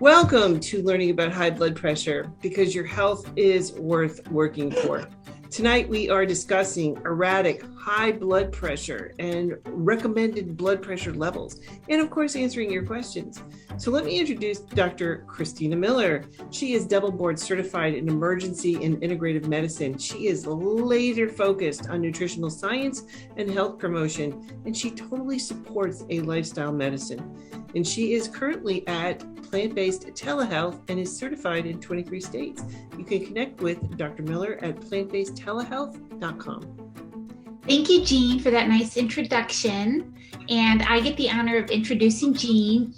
Welcome to learning about high blood pressure, because your health is worth working for. Tonight we are discussing erratic high blood pressure and recommended blood pressure levels, and of course answering your questions. So let me introduce Dr. Christina Miller. She is double board certified in emergency and integrative medicine. She is laser focused on nutritional science and health promotion, and she totally supports a lifestyle medicine. And she is currently at Plant-Based Telehealth and is certified in 23 states. You can connect with Dr. Miller at plantbasedtelehealth.com. Thank you, Jeanne, for that nice introduction. And I get the honor of introducing Jeanne.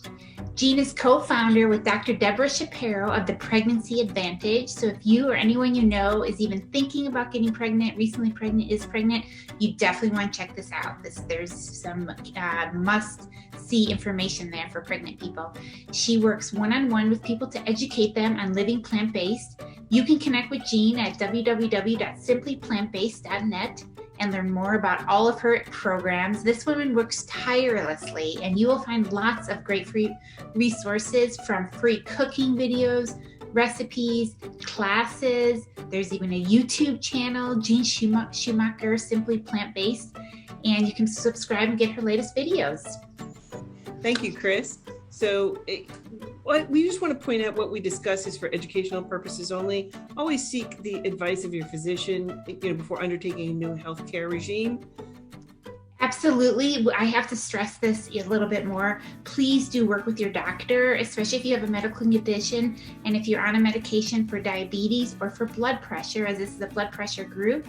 Jeanne is co-founder with Dr. Deborah Shapiro of the Pregnancy Advantage. So if you or anyone you know is even thinking about getting pregnant, recently pregnant, is pregnant, you definitely want to check this out. There's some must-see information there for pregnant people. She works one-on-one with people to educate them on living plant-based. You can connect with Jeanne at www.simplyplantbased.net and learn more about all of her programs. This woman works tirelessly, and you will find lots of great free resources, from free cooking videos, recipes, classes. There's even a YouTube channel, Jeanne Schumacher, Simply Plant-Based, and you can subscribe and get her latest videos. Thank you, Chris. So we just want to point out what we discuss is for educational purposes only. Always seek the advice of your physician, before undertaking a new healthcare regime. Absolutely. I have to stress this a little bit more. Please do work with your doctor, especially if you have a medical condition and if you're on a medication for diabetes or for blood pressure, as this is a blood pressure group.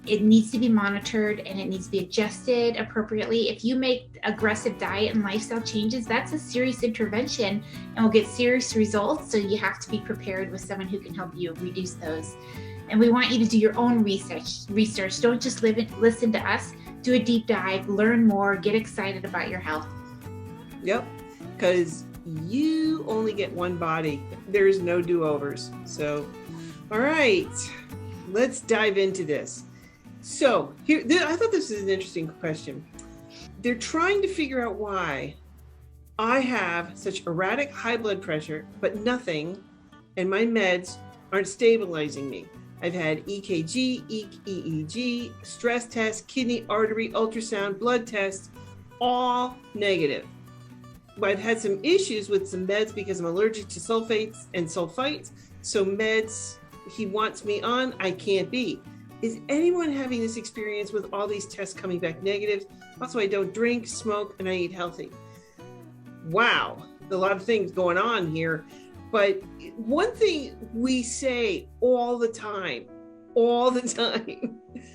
It needs to be monitored and it needs to be adjusted appropriately. If you make aggressive diet and lifestyle changes, that's a serious intervention and will get serious results. So you have to be prepared with someone who can help you reduce those. And we want you to do your own research. Don't just listen to us. Do a deep dive, learn more, get excited about your health. Yep, because you only get one body. There's no do-overs. So, all right, let's dive into this. So here, I thought this is an interesting question. They're trying to figure out why I have such erratic high blood pressure, but nothing, and my meds aren't stabilizing me. I've had EKG, EEG, stress tests, kidney, artery, ultrasound, blood tests, all negative. But I've had some issues with some meds because I'm allergic to sulfates and sulfites. So meds he wants me on, I can't be. Is anyone having this experience with all these tests coming back negative? Also, I don't drink, smoke, and I eat healthy. Wow, a lot of things going on here. But one thing we say all the time, I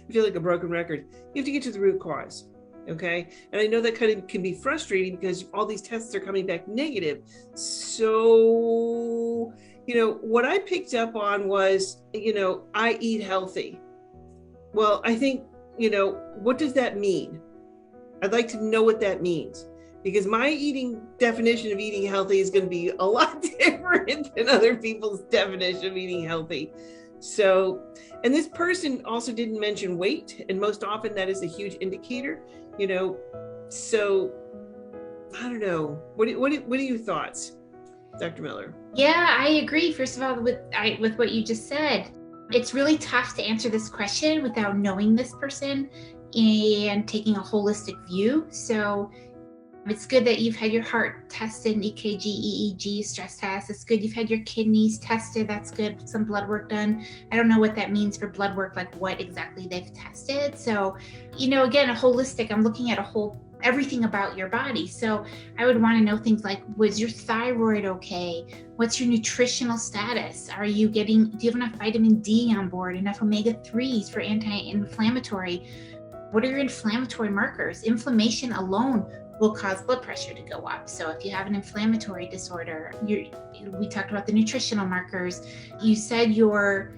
feel like a broken record, you have to get to the root cause, okay? And I know that kind of can be frustrating because all these tests are coming back negative. So, what I picked up on was, I eat healthy. Well, I think, what does that mean? I'd like to know what that means, because my definition of eating healthy is going to be a lot different than other people's definition of eating healthy. So, and this person also didn't mention weight, and most often that is a huge indicator, so I don't know. What are your thoughts, Dr. Miller? Yeah, I agree. First of all, with what you just said. It's really tough to answer this question without knowing this person and taking a holistic view. So it's good that you've had your heart tested, EKG, EEG, stress test. It's good you've had your kidneys tested. That's good. Some blood work done. I don't know what that means for blood work, like what exactly they've tested. So, again, a holistic, I'm looking at everything about your body. So I would want to know things like, was your thyroid okay? What's your nutritional status? Do you have enough vitamin D on board, enough omega-3s for anti-inflammatory? What are your inflammatory markers? Inflammation alone will cause blood pressure to go up. So if you have an inflammatory disorder, we talked about the nutritional markers. You said your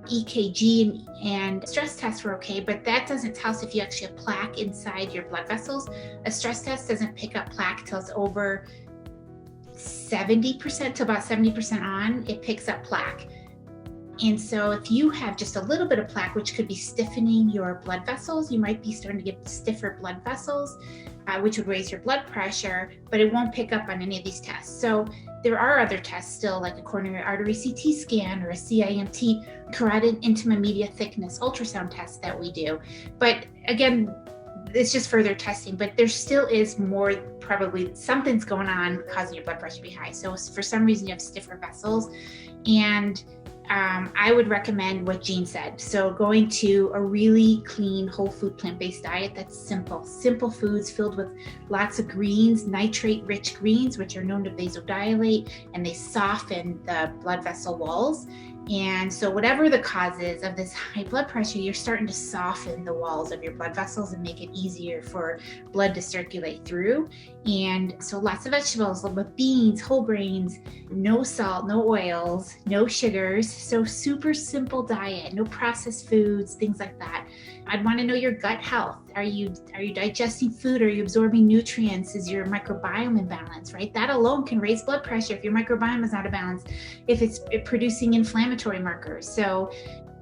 EKG and stress tests were okay, but that doesn't tell us if you actually have plaque inside your blood vessels. A stress test doesn't pick up plaque till it's over 70% to about 70% on, it picks up plaque. And so if you have just a little bit of plaque, which could be stiffening your blood vessels, you might be starting to get stiffer blood vessels, which would raise your blood pressure, but it won't pick up on any of these tests. So there are other tests still, like a coronary artery CT scan or a CIMT, carotid intima media thickness ultrasound test that we do. But again, it's just further testing, but there still is more, probably something's going on causing your blood pressure to be high. So for some reason you have stiffer vessels, and I would recommend what Jeanne said. So going to a really clean, whole food, plant-based diet that's simple foods filled with lots of greens, nitrate-rich greens, which are known to vasodilate, and they soften the blood vessel walls. And so whatever the cause is of this high blood pressure, you're starting to soften the walls of your blood vessels and make it easier for blood to circulate through. And so lots of vegetables, with beans, whole grains, no salt, no oils, no sugars. So super simple diet, no processed foods, things like that. I'd want to know your gut health. Are you digesting food? Are you absorbing nutrients? Is your microbiome in balance, right? That alone can raise blood pressure if your microbiome is out of balance, if it's producing inflammatory markers. So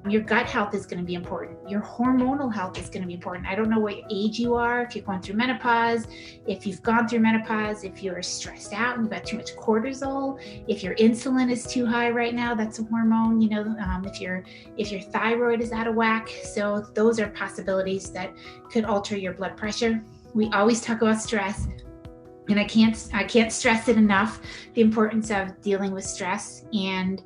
your gut health is going to be important. Your hormonal health is going to be important. I don't know what age you are, if you're going through menopause, if you've gone through menopause, if you're stressed out and you've got too much cortisol, if your insulin is too high right now, that's a hormone, if your thyroid is out of whack. So those are possibilities that could alter your blood pressure. We always talk about stress, and I can't stress it enough, the importance of dealing with stress. And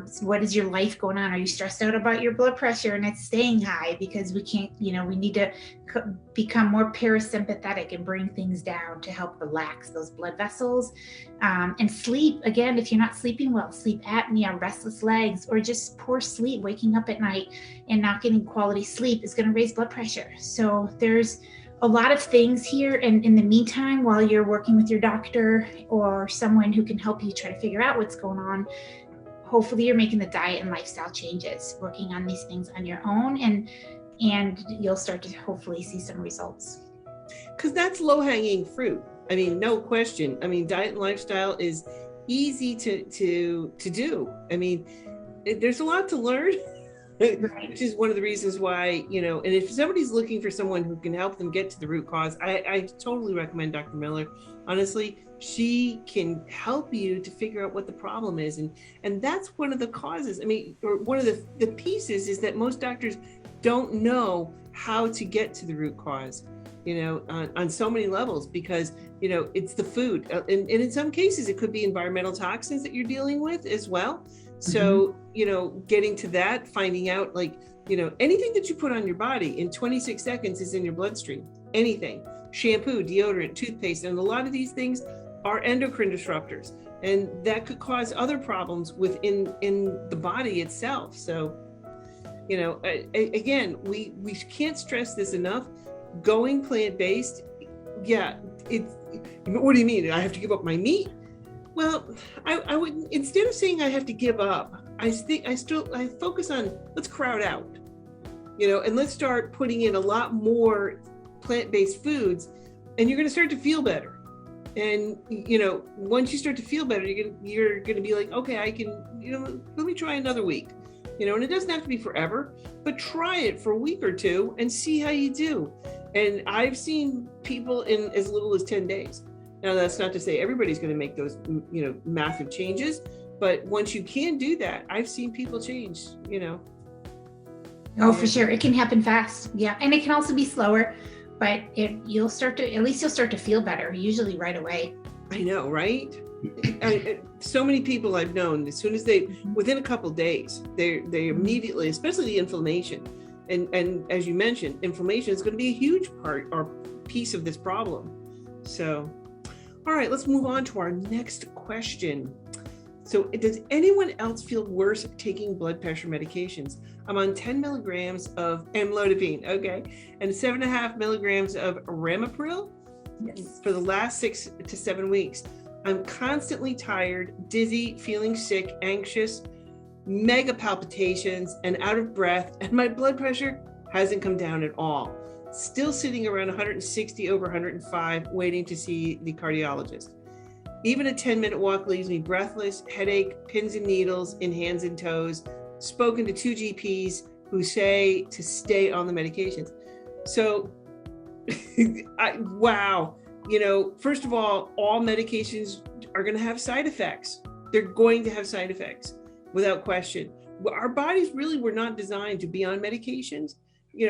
so what is your life going on? Are you stressed out about your blood pressure and it's staying high? Because we can't, we need to become more parasympathetic and bring things down to help relax those blood vessels. And sleep, again, if you're not sleeping well, sleep apnea, restless legs, or just poor sleep, waking up at night and not getting quality sleep is going to raise blood pressure. So there's a lot of things here. And in the meantime, while you're working with your doctor or someone who can help you try to figure out what's going on, hopefully you're making the diet and lifestyle changes, working on these things on your own, and you'll start to hopefully see some results. Because that's low-hanging fruit. I mean, no question. I mean, diet and lifestyle is easy to do. I mean, there's a lot to learn, right. Which is one of the reasons why, and if somebody's looking for someone who can help them get to the root cause, I totally recommend Dr. Miller. Honestly, she can help you to figure out what the problem is. And that's one of the causes. I mean, or one of the pieces is that most doctors don't know how to get to the root cause, on so many levels, because, it's the food. And in some cases, it could be environmental toxins that you're dealing with as well. So, getting to that, finding out, anything that you put on your body in 26 seconds is in your bloodstream. Anything. Shampoo, deodorant, toothpaste, and a lot of these things are endocrine disruptors, and that could cause other problems within the body itself. So, again, we can't stress this enough. Going plant-based, yeah, what do you mean? I have to give up my meat? Well, I wouldn't. Instead of saying I have to give up, I focus on, let's crowd out, and let's start putting in a lot more plant-based foods, and you're going to start to feel better. And once you start to feel better, you're going to be like, okay, I can, let me try another week, and it doesn't have to be forever, but try it for a week or two and see how you do. And I've seen people in as little as 10 days. Now, that's not to say everybody's going to make those, massive changes, but once you can do that, I've seen people change, Oh, for sure. It can happen fast. Yeah. And it can also be slower, but you'll start to feel better, usually right away. I know, right? So many people I've known, as soon as within a couple of days, they immediately, especially the inflammation. And as you mentioned, inflammation is going to be a huge part or piece of this problem. So, all right, let's move on to our next question. So, does anyone else feel worse taking blood pressure medications? I'm on 10 milligrams of amlodipine, okay, and 7.5 milligrams of ramipril for the last 6 to 7 weeks. I'm constantly tired, dizzy, feeling sick, anxious, mega palpitations, and out of breath, and my blood pressure hasn't come down at all. Still sitting around 160 over 105, waiting to see the cardiologist. Even a 10-minute walk leaves me breathless, headache, pins and needles in hands and toes, spoken to 2 GPs who say to stay on the medications. So, wow. First of all medications are going to have side effects. They're going to have side effects without question. Our bodies really were not designed to be on medications,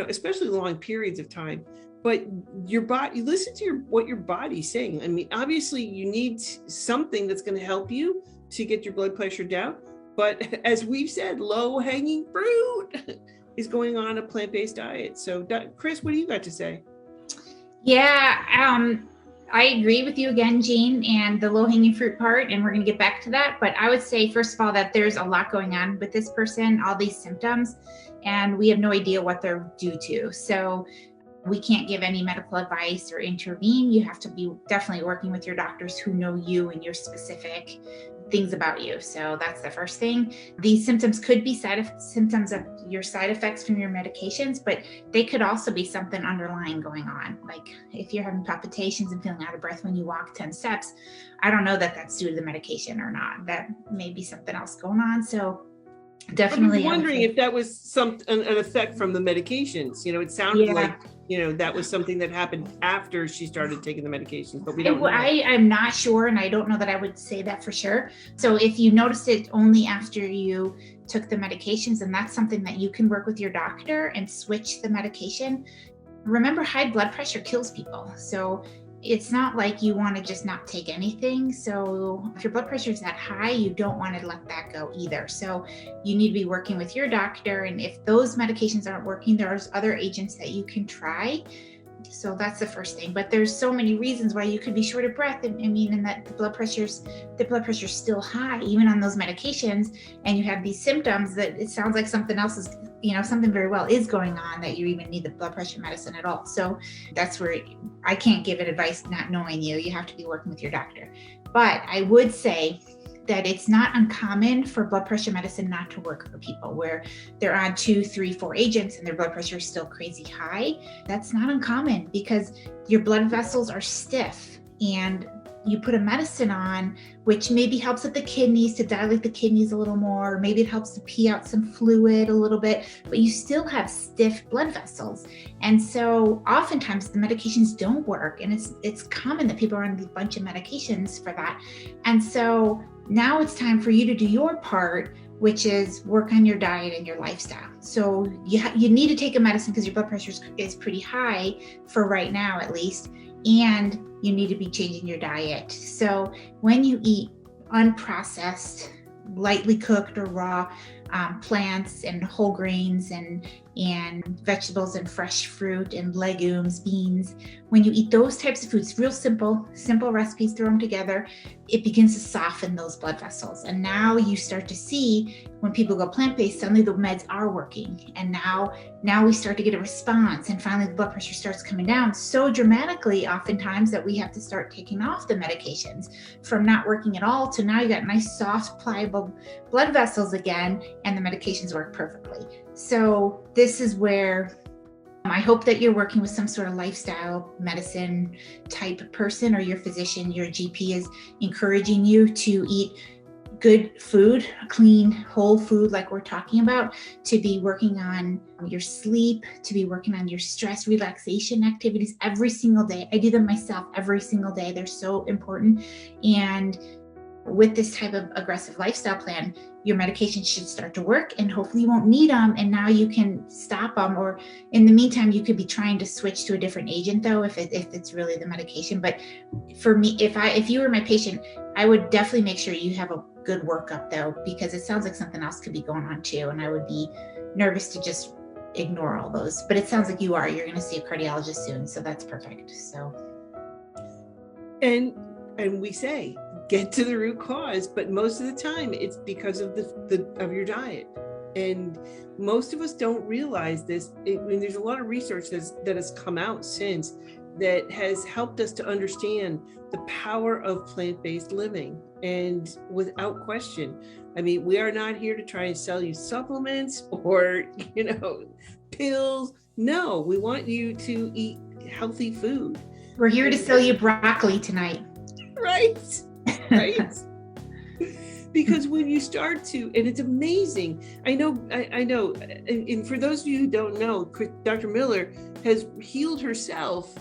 especially long periods of time. But your body, listen to what your body's saying. I mean, obviously you need something that's going to help you to get your blood pressure down. But as we've said, low hanging fruit is going on a plant-based diet. So Chris, what do you got to say? Yeah, I agree with you again, Jeanne, and the low-hanging fruit part, and we're going to get back to that. But I would say, first of all, that there's a lot going on with this person, all these symptoms, and we have no idea what they're due to. So we can't give any medical advice or intervene. You have to be definitely working with your doctors who know you and your specific things about you. So that's the first thing. These symptoms could be symptoms of your side effects from your medications, but they could also be something underlying going on. Like if you're having palpitations and feeling out of breath when you walk 10 steps, I don't know that that's due to the medication or not. That may be something else going on. So definitely. I'm wondering if that was an effect from the medications. It sounded like, that was something that happened after she started taking the medications, but we don't know. I'm not sure, and I don't know that I would say that for sure. So if you noticed it only after you took the medications, and that's something that you can work with your doctor and switch the medication. Remember, high blood pressure kills people. So it's not like you want to just not take anything. So if your blood pressure is that high, you don't want to let that go either. So you need to be working with your doctor. And if those medications aren't working, there's other agents that you can try. So that's the first thing. But there's so many reasons why you could be short of breath. And that the blood pressure's still high, even on those medications. And you have these symptoms that it sounds like something else is, something very well is going on, that you even need the blood pressure medicine at all. So that's where I can't give it advice not knowing you. You have to be working with your doctor. But I would say that it's not uncommon for blood pressure medicine not to work for people where they're on 2, 3, 4 agents and their blood pressure is still crazy high. That's not uncommon because your blood vessels are stiff, and you put a medicine on, which maybe helps with the kidneys, to dilate the kidneys a little more. Maybe it helps to pee out some fluid a little bit, but you still have stiff blood vessels. And so oftentimes the medications don't work, and it's common that people are on a bunch of medications for that. And so now it's time for you to do your part, which is work on your diet and your lifestyle. So you need to take a medicine because your blood pressure is pretty high for right now, at least, and you need to be changing your diet. So when you eat unprocessed, lightly cooked or raw plants and whole grains and vegetables and fresh fruit and legumes, beans, when you eat those types of foods, real simple recipes, throw them together, it begins to soften those blood vessels. And now you start to see when people go plant-based, suddenly the meds are working. And now we start to get a response, and finally the blood pressure starts coming down so dramatically oftentimes that we have to start taking off the medications from not working at all to now you got nice, soft, pliable blood vessels again, and the medications work perfectly. So this is where I hope that you're working with some sort of lifestyle medicine type person, or your physician, your GP is encouraging you to eat good food, clean, whole food like we're talking about, to be working on your sleep, to be working on your stress relaxation activities every single day. I do them myself every single day. They're so important. And with this type of aggressive lifestyle plan, your medication should start to work, and hopefully you won't need them, and now you can stop them. Or in the meantime, you could be trying to switch to a different agent though, if it's really the medication. But for me, if you were my patient, I would definitely make sure you have a good workup though, because it sounds like something else could be going on too. And I would be nervous to just ignore all those, but it sounds like you're going to see a cardiologist soon. So that's perfect. So. And we say, get to the root cause, but most of the time it's because of of your diet. And most of us don't realize this. There's a lot of research that has come out since that has helped us to understand the power of plant-based living. And without question, I mean, we are not here to try and sell you supplements or, pills. No, we want you to eat healthy food. We're here to sell you broccoli tonight. Right. Because when you start to, and it's amazing. I know. And for those of you who don't know, Dr. Miller has healed herself.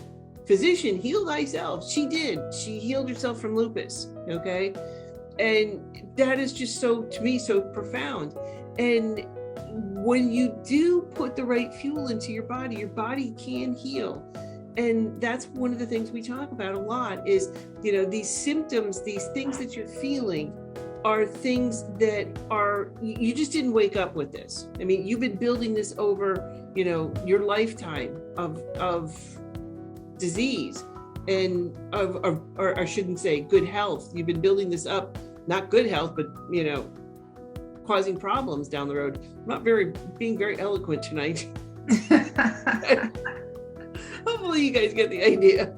Physician, heal thyself. She did. She healed herself from lupus. Okay. And that is just so, to me, so profound. And when you do put the right fuel into your body can heal. And that's one of the things we talk about a lot is, these symptoms, these things that you're feeling are things that are, you just didn't wake up with this. I mean, you've been building this over, your lifetime of disease and or I shouldn't say good health. You've been building this up, not good health, but, causing problems down the road. I'm not being very eloquent tonight. Hopefully you guys get the idea.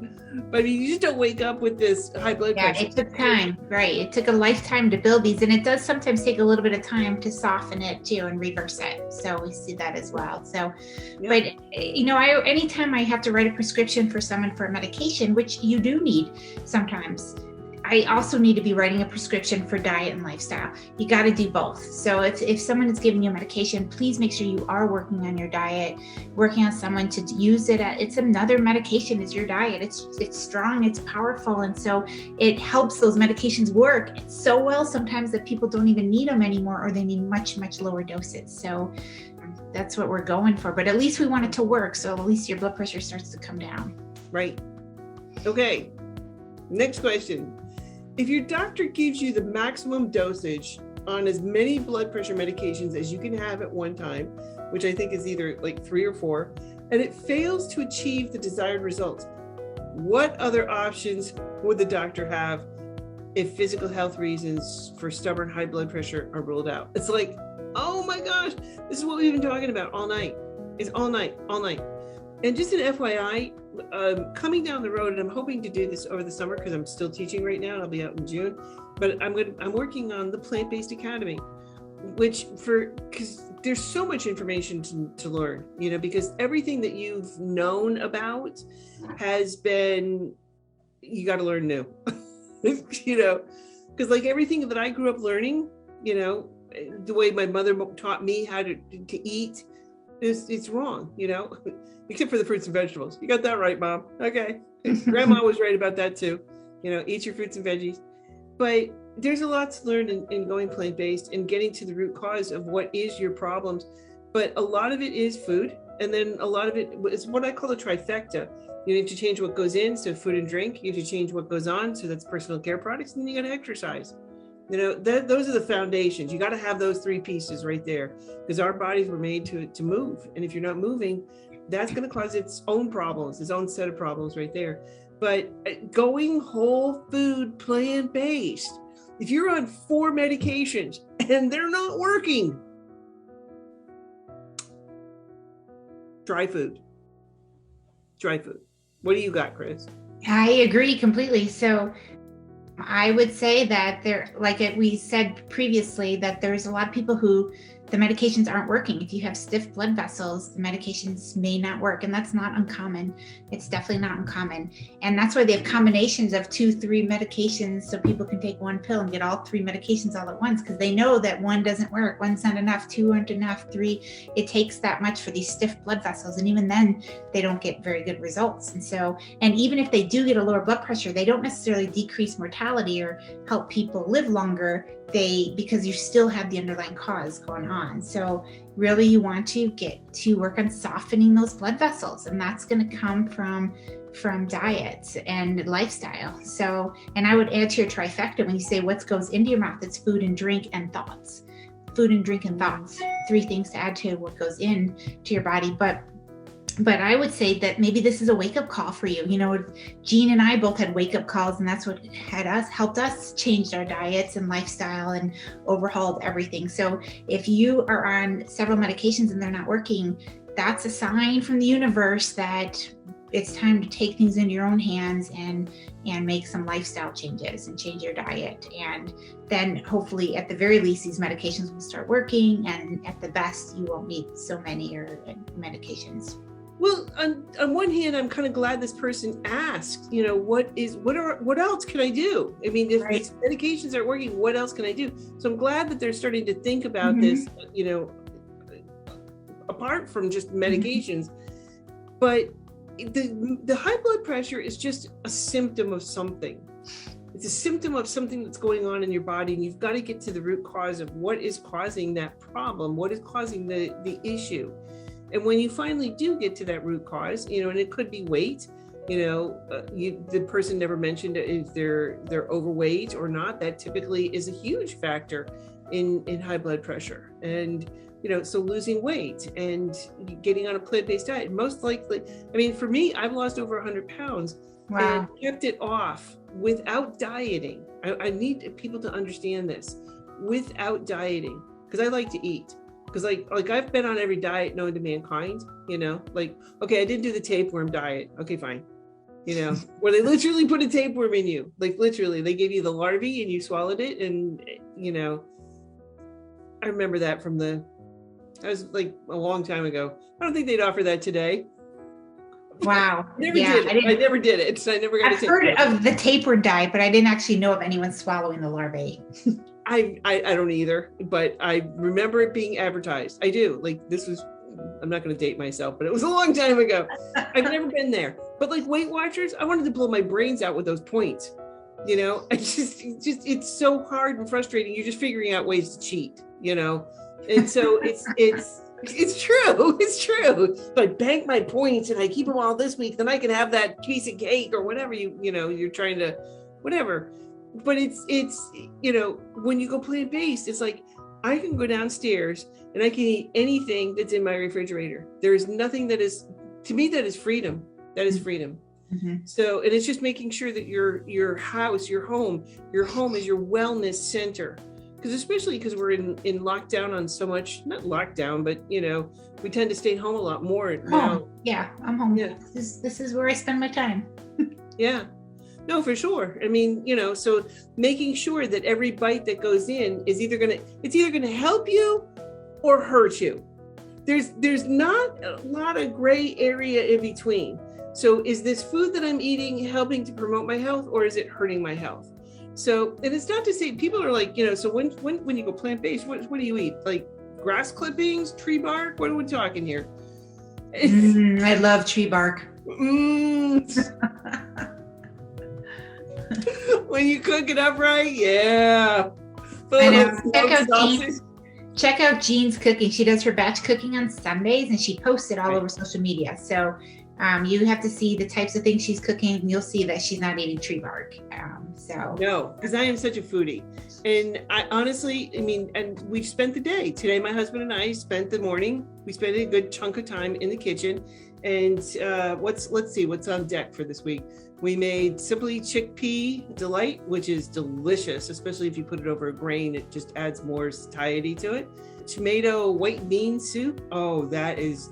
But you just don't wake up with this high blood pressure. It took time, right? It took a lifetime to build these, and it does sometimes take a little bit of time to soften it too and reverse it. So we see that as well. So, yeah. But anytime I have to write a prescription for someone for a medication, which you do need sometimes, I also need to be writing a prescription for diet and lifestyle. You got to do both. So if someone is giving you medication, please make sure you are working on your diet, working on someone to use it. It's another medication is your diet. It's strong, it's powerful. And so it helps those medications work so well sometimes that people don't even need them anymore, or they need much, much lower doses. So that's what we're going for. But at least we want it to work. So at least your blood pressure starts to come down. Right. Okay. Next question. If your doctor gives you the maximum dosage on as many blood pressure medications as you can have at one time, which I think is either like 3 or 4, and it fails to achieve the desired results, what other options would the doctor have if physical health reasons for stubborn high blood pressure are ruled out? It's like, oh my gosh, this is what we've been talking about all night. It's all night. And just an FYI, coming down the road, and I'm hoping to do this over the summer because I'm still teaching right now and I'll be out in June, but I'm working on the Plant-Based Academy, because there's so much information to learn, because everything that you've known about has been, you got to learn new, because like everything that I grew up learning, the way my mother taught me how to eat, it's wrong, except for the fruits and vegetables. You got that right, Mom. Okay. Grandma was right about that too. Eat your fruits and veggies. But there's a lot to learn in going plant-based and getting to the root cause of what is your problems. But a lot of it is food. And then a lot of it is what I call a trifecta. You need to change what goes in, so food and drink. You need to change what goes on, so that's personal care products. And then you got to exercise. Those are the foundations. You got to have those 3 pieces right there, because our bodies were made to move. And if you're not moving, that's going to cause its own problems, its own set of problems right there. But going whole food, plant-based, if you're on 4 medications and they're not working, try food. What do you got, Chris? I agree completely. So I would say that we said previously, that there's a lot of people who the medications aren't working. If you have stiff blood vessels, the medications may not work, and that's not uncommon. It's definitely not uncommon. And that's why they have combinations of 2, 3 medications, so people can take one pill and get all 3 medications all at once, because they know that 1 doesn't work, 1's not enough, 2 aren't enough, 3, it takes that much for these stiff blood vessels. And even then, they don't get very good results. And even if they do get a lower blood pressure, they don't necessarily decrease mortality or help people live longer, because you still have the underlying cause going on. So really you want to get to work on softening those blood vessels, and that's going to come from diet and lifestyle. So, and I would add to your trifecta, when you say what goes into your mouth, it's food and drink and thoughts. 3 things to add to what goes in to your body. But I would say that maybe this is a wake-up call for you. Jeanne and I both had wake-up calls, and that's what helped us change our diets and lifestyle and overhauled everything. So if you are on several medications and they're not working, that's a sign from the universe that it's time to take things into your own hands and make some lifestyle changes and change your diet. And then hopefully, at the very least, these medications will start working, and at the best, you won't need so many medications. Well, on one hand, I'm kind of glad this person asked, what else can I do? I mean, if these medications aren't working, what else can I do? So I'm glad that they're starting to think about this, apart from just medications. But the high blood pressure is just a symptom of something. It's a symptom of something that's going on in your body, and you've got to get to the root cause of what is causing that problem, what is causing the issue. And when you finally do get to that root cause, and it could be weight, the person never mentioned if they're overweight or not. That typically is a huge factor in high blood pressure. And, so losing weight and getting on a plant-based diet, most likely, for me, I've lost over 100 pounds and kept it off without dieting. I need people to understand this, without dieting, because I like to eat. Because like I've been on every diet known to mankind, okay, I didn't do the tapeworm diet. Okay, fine. Where they literally put a tapeworm in you, like literally they gave you the larvae and you swallowed it. And, I remember that that was like a long time ago. I don't think they'd offer that today. Wow. I never did it. So I never got I've heard of the tapeworm diet, but I didn't actually know of anyone swallowing the larvae. I don't either, but I remember it being advertised. I do. I'm not going to date myself, but it was a long time ago. I've never been there. But like Weight Watchers, I wanted to blow my brains out with those points. It's so hard and frustrating. You're just figuring out ways to cheat, and so it's true. It's true. If I bank my points and I keep them all this week, then I can have that piece of cake or whatever you're trying to, whatever. But it's when you go plant-based, it's like I can go downstairs and I can eat anything that's in my refrigerator. There is nothing that is, to me, that is freedom. That is freedom. Mm-hmm. So, and it's just making sure that your house, your home is your wellness center. Because especially because we're in lockdown on so much, not lockdown, but we tend to stay home a lot more now. Yeah, I'm home. Yeah. This is where I spend my time. Yeah. No, for sure. So making sure that every bite that goes in is either gonna help you or hurt you. There's not a lot of gray area in between. So is this food that I'm eating helping to promote my health, or is it hurting my health? So, and it's not to say people are like, so when you go plant-based, what do you eat? Like grass clippings, tree bark? What are we talking here? I love tree bark. When you cook it up right, yeah. I know. Check out Jeanne's cooking. She does her batch cooking on Sundays, and she posts it all over social media. So you have to see the types of things she's cooking, and you'll see that she's not eating tree bark. No, because I am such a foodie. And I honestly, and we spent the day. Today, my husband and I spent the morning. We spent a good chunk of time in the kitchen. And let's see what's on deck for this week. We made Simply Chickpea Delight, which is delicious, especially if you put it over a grain. It just adds more satiety to it. Tomato white bean soup. Oh, that is,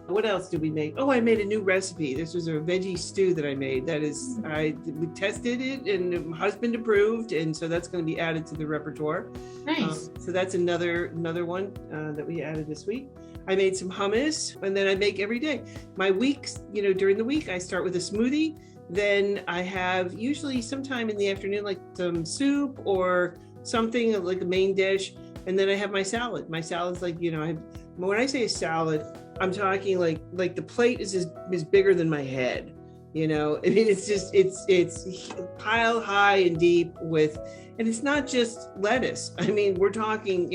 what else did we make? Oh, I made a new recipe. This was a veggie stew that I made. We tested it and my husband approved. And so that's going to be added to the repertoire. Nice. So that's another one that we added this week. I made some hummus, and then I make every day. My weeks, during the week, I start with a smoothie. Then I have usually sometime in the afternoon, like some soup or something like a main dish. And then I have my salad. My salad's like, when I say a salad, I'm talking like the plate is bigger than my head. It's pile high and deep and it's not just lettuce. We're talking,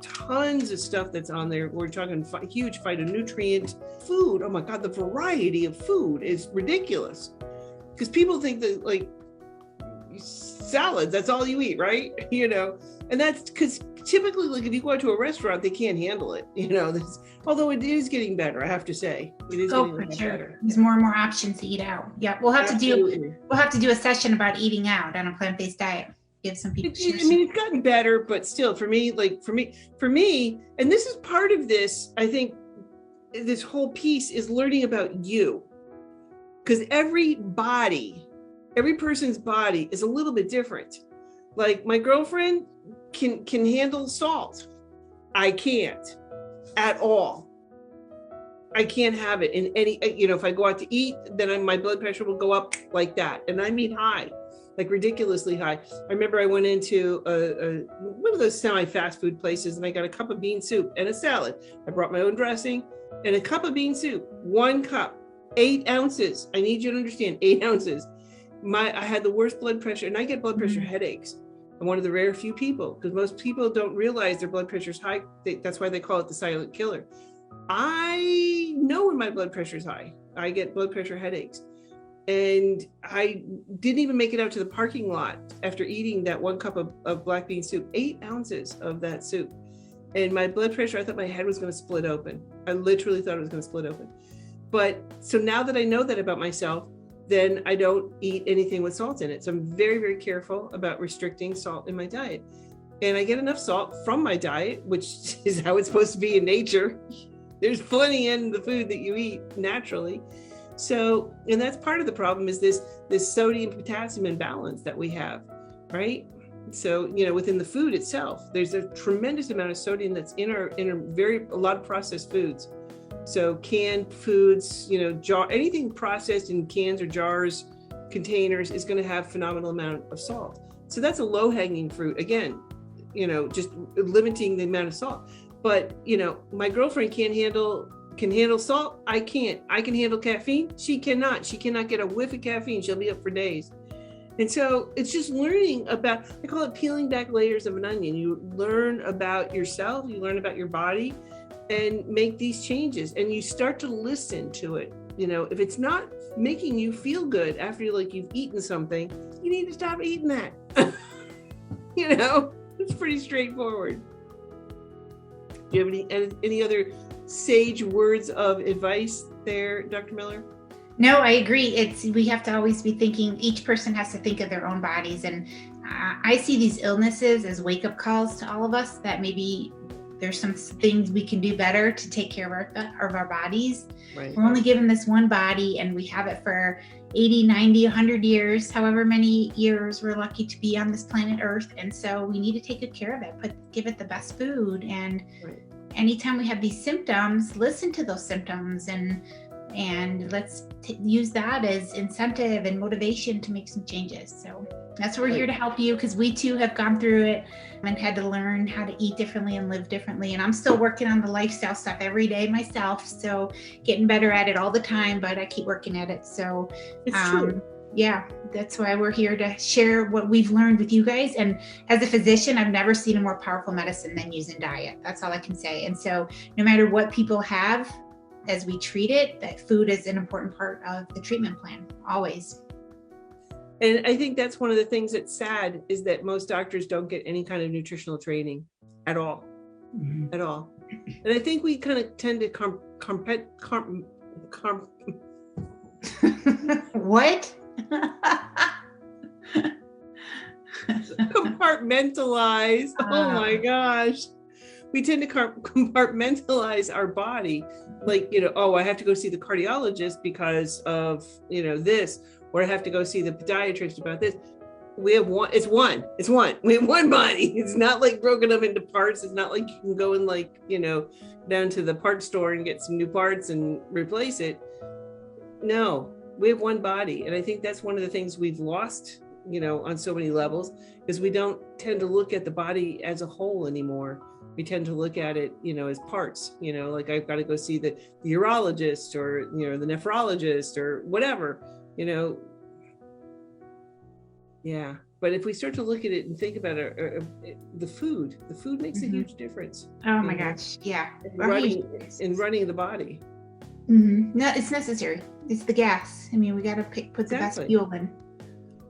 tons of stuff that's on there. We're talking huge phytonutrient food. Oh my God, the variety of food is ridiculous. Because people think that like salads, that's all you eat, right? And that's because typically, like if you go out to a restaurant, they can't handle it. Although it is getting better, I have to say, it is getting better. There's more and more options to eat out. Yeah, we'll have to do a session about eating out on a plant-based diet. Give some people. It's gotten better, but still, for me, and this is part of this. I think this whole piece is learning about you, because every person's body is a little bit different. Like my girlfriend can handle salt. I can't at all. I can't have it in any, if I go out to eat, then my blood pressure will go up like that. And I mean high, like ridiculously high. I remember I went into one of those semi-fast food places and I got a cup of bean soup and a salad. I brought my own dressing and a cup of bean soup, 1 cup, 8 ounces. I need you to understand, 8 ounces. I had the worst blood pressure, and I get blood pressure headaches. I'm one of the rare few people, because most people don't realize their blood pressure is high. That's why they call it the silent killer. I know when my blood pressure is high. I get blood pressure headaches. And I didn't even make it out to the parking lot after eating that 1 cup of black bean soup, 8 ounces of that soup. And my blood pressure, I thought my head was going to split open. I literally thought it was going to split open. But so now that I know that about myself, then I don't eat anything with salt in it. So I'm very, very careful about restricting salt in my diet. And I get enough salt from my diet, which is how it's supposed to be in nature. There's plenty in the food that you eat naturally. So, and that's part of the problem is this sodium potassium imbalance that we have, right? So, within the food itself, there's a tremendous amount of sodium that's in a lot of processed foods. So canned foods, anything processed in cans or jars, containers is going to have phenomenal amount of salt. So that's a low hanging fruit. Again, just limiting the amount of salt. But, my girlfriend can handle salt. I can't. I can handle caffeine. She cannot. She cannot get a whiff of caffeine. She'll be up for days. And so it's just learning about, I call it peeling back layers of an onion. You learn about yourself, you learn about your body, and make these changes. And you start to listen to it. If it's not making you feel good after you've eaten something, you need to stop eating that. It's pretty straightforward. Do you have any other sage words of advice there, Dr. Miller? No, I agree. We have to always be thinking, each person has to think of their own bodies. And I see these illnesses as wake-up calls to all of us that maybe there's some things we can do better to take care of our bodies. Right. We're only given this one body and we have it for 80, 90, 100 years, however many years we're lucky to be on this planet Earth. And so we need to take good care of it, give it the best food. And anytime we have these symptoms, listen to those symptoms and let's use that as incentive and motivation to make some changes. So that's what we're here to help you, because we too have gone through it and had to learn how to eat differently and live differently. And I'm still working on the lifestyle stuff every day myself. So getting better at it all the time, but I keep working at it. So it's true. Yeah, that's why we're here to share what we've learned with you guys. And as a physician, I've never seen a more powerful medicine than using diet. That's all I can say. And so no matter what people have, as we treat it, that food is an important part of the treatment plan, always. And I think that's one of the things that's sad is that most doctors don't get any kind of nutritional training at all, at all. And I think we kind of tend to what? Compartmentalize. Oh my gosh. We tend to compartmentalize our body. I have to go see the cardiologist because of, this, or I have to go see the podiatrist about this. We have one. It's one. We have one body. It's not like broken up into parts. It's not like you can go and down to the parts store and get some new parts and replace it. No, we have one body. And I think that's one of the things we've lost, on so many levels, is we don't tend to look at the body as a whole anymore. We tend to look at it, as parts, I've got to go see the urologist or, the nephrologist or whatever, Yeah. But if we start to look at it and think about it, the food makes a huge difference. Oh my gosh. Yeah. In running the body. No, it's necessary. It's the gas. I mean, we got to put the best fuel in.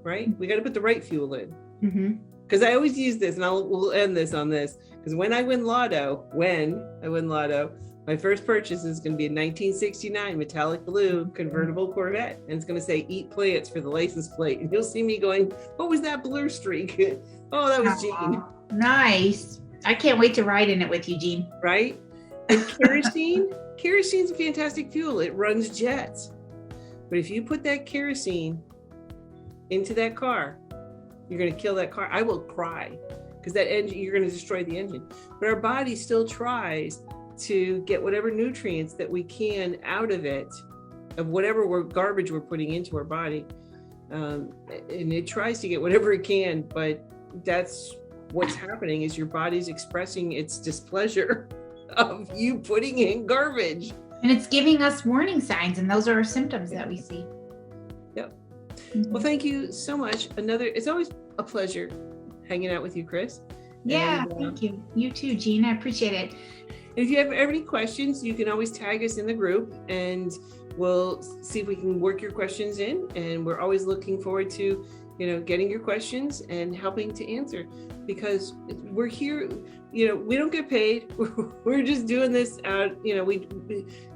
Right. We got to put the right fuel in. Because I always use this, and we'll end this on this. Because when I win Lotto, my first purchase is going to be a 1969 metallic blue convertible Corvette. And it's going to say "Eat Plants" for the license plate. And you'll see me going, what was that blue streak? Oh, that was Jeanne. Nice. I can't wait to ride in it with you, Jeanne. Right? And kerosene's a fantastic fuel. It runs jets. But if you put that kerosene into that car, you're going to kill that car. I will cry. Because that engine, you're going to destroy the engine. But our body still tries to get whatever nutrients that we can out of it, of whatever garbage we're putting into our body. And it tries to get whatever it can, but that's what's happening, is your body's expressing its displeasure of you putting in garbage. And it's giving us warning signs, and those are our symptoms that we see. Yep. Well, thank you so much. It's always a pleasure hanging out with you, Chris. Yeah, thank you. You too, Jeanne. I appreciate it. If you have any questions, you can always tag us in the group, and we'll see if we can work your questions in. And we're always looking forward to, getting your questions and helping to answer, because we're here. We don't get paid. We're just doing this out. We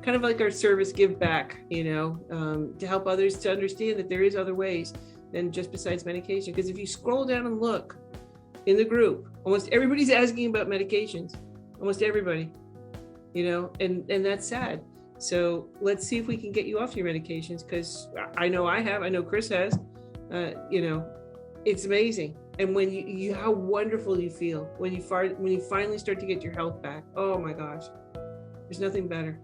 kind of like our service, give back. To help others to understand that there is other ways than just besides medication. Because if you scroll down and look in the group, almost everybody's asking about medications. Almost everybody. And that's sad. So let's see if we can get you off your medications, because I know I have. I know Chris has. It's amazing. And when you how wonderful you feel when you finally start to get your health back. Oh my gosh, there's nothing better.